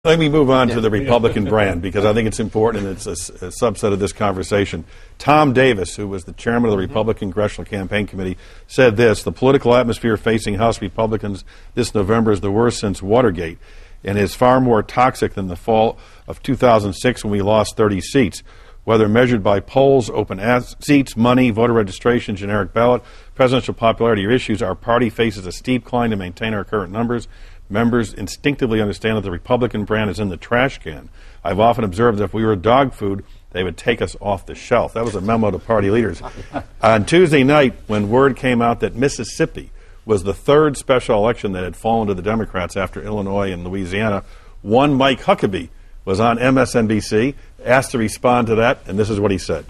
Let me move on to the Republican brand, because I think it's important and it's a subset of this conversation. Tom Davis, who was the chairman of the Republican Congressional Campaign Committee, said this: the political atmosphere facing House Republicans this November is the worst since Watergate and is far more toxic than the fall of 2006 when we lost 30 seats. Whether measured by polls, open seats, money, voter registration, generic ballot, presidential popularity, or issues, our party faces a steep climb to maintain our current numbers. Members instinctively understand that the Republican brand is in the trash can. I've often observed that if we were dog food, they would take us off the shelf. That was a memo to party leaders. On Tuesday night, when word came out that Mississippi was the third special election that had fallen to the Democrats after Illinois and Louisiana, one Mike Huckabee was on MSNBC, asked to respond to that, and this is what he said.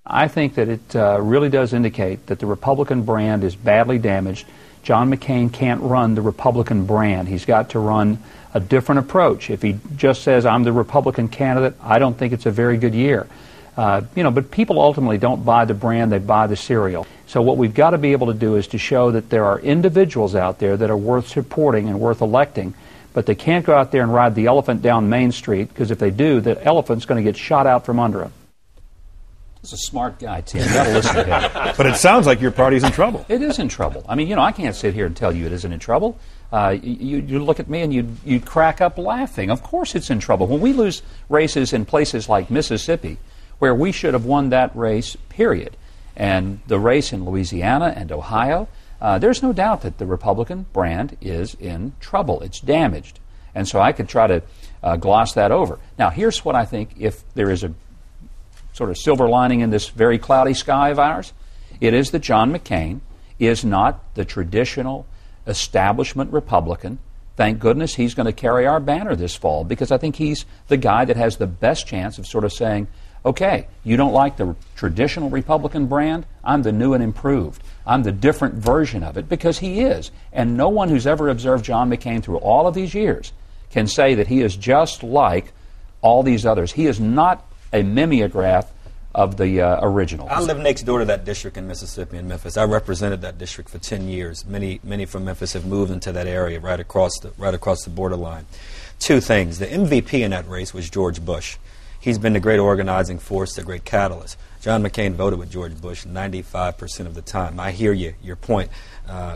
I think that it really does indicate that the Republican brand is badly damaged. John McCain can't run the Republican brand. He's got to run a different approach. If he just says, I'm the Republican candidate, I don't think it's a very good year. But people ultimately don't buy the brand, they buy the cereal. So what we've got to be able to do is to show that there are individuals out there that are worth supporting and worth electing, but they can't go out there and ride the elephant down Main Street, because if they do, the elephant's going to get shot out from under them. He's a smart guy, Tim. You've got to listen to him. But it sounds like your party's in trouble. It is in trouble. I mean, I can't sit here and tell you it isn't in trouble. You look at me and you'd crack up laughing. Of course it's in trouble. When we lose races in places like Mississippi, where we should have won that race, period, and the race in Louisiana and Ohio, there's no doubt that the Republican brand is in trouble. It's damaged. And so I could try to gloss that over. Now, here's what I think, if there is a sort of silver lining in this very cloudy sky of ours, it is that John McCain is not the traditional establishment Republican. Thank goodness he's going to carry our banner this fall, because I think he's the guy that has the best chance of sort of saying, okay, you don't like the traditional Republican brand? I'm the new and improved. I'm the different version of it, because he is. And no one who's ever observed John McCain through all of these years can say that he is just like all these others. He is not a mimeograph of the original. I live next door to that district in Mississippi, in Memphis. I represented that district for 10 years. Many from Memphis have moved into that area right across the borderline. Two things. The MVP in that race was George Bush. He's been the great organizing force, the great catalyst. John McCain voted with George Bush 95% of the time. I hear your point,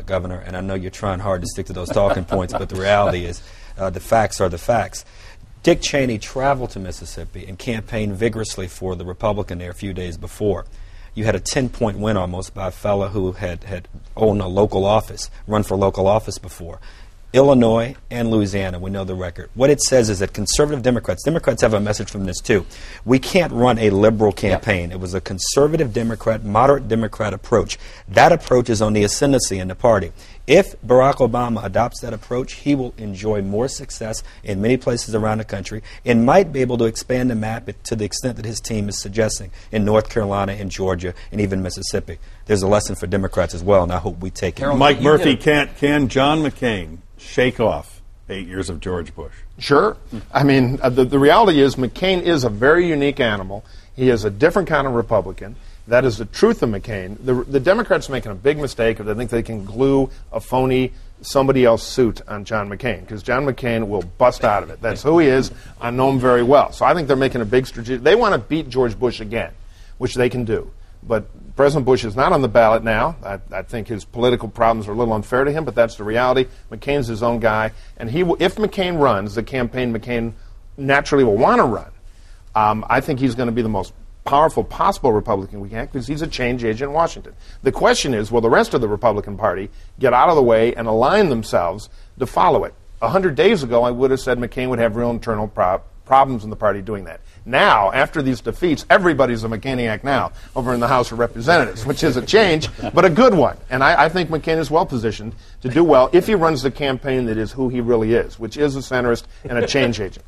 Governor, and I know you're trying hard to stick to those talking points, but the reality is the facts are the facts. Dick Cheney traveled to Mississippi and campaigned vigorously for the Republican there a few days before. You had a 10-point win almost by a fellow who had owned a local office, run for local office before. Illinois and Louisiana, we know the record. What it says is that conservative Democrats have a message from this too. We can't run a liberal campaign. Yep. It was a conservative Democrat, moderate Democrat approach. That approach is on the ascendancy in the party. If Barack Obama adopts that approach, he will enjoy more success in many places around the country and might be able to expand the map to the extent that his team is suggesting in North Carolina and Georgia and even Mississippi. There's a lesson for Democrats as well, and I hope we take it. Mike Murphy, can John McCain shake off 8 years of George Bush? Sure. I mean, the reality is McCain is a very unique animal. He is a different kind of Republican. That is the truth of McCain. The Democrats are making a big mistake if they think they can glue a phony somebody else suit on John McCain, because John McCain will bust out of it. That's who he is. I know him very well. So I think they're making a big strategic. They want to beat George Bush again, which they can do. But President Bush is not on the ballot now. I think his political problems are a little unfair to him, but that's the reality. McCain's his own guy. And if McCain runs the campaign McCain naturally will want to run, I think he's going to be the most powerful possible Republican we can, because he's a change agent in Washington. The question is, will the rest of the Republican Party get out of the way and align themselves to follow it? 100 days ago, I would have said McCain would have real internal problems in the party doing that. Now, after these defeats, everybody's a McCainiac now over in the House of Representatives, which is a change, but a good one. And I think McCain is well positioned to do well if he runs the campaign that is who he really is, which is a centrist and a change agent.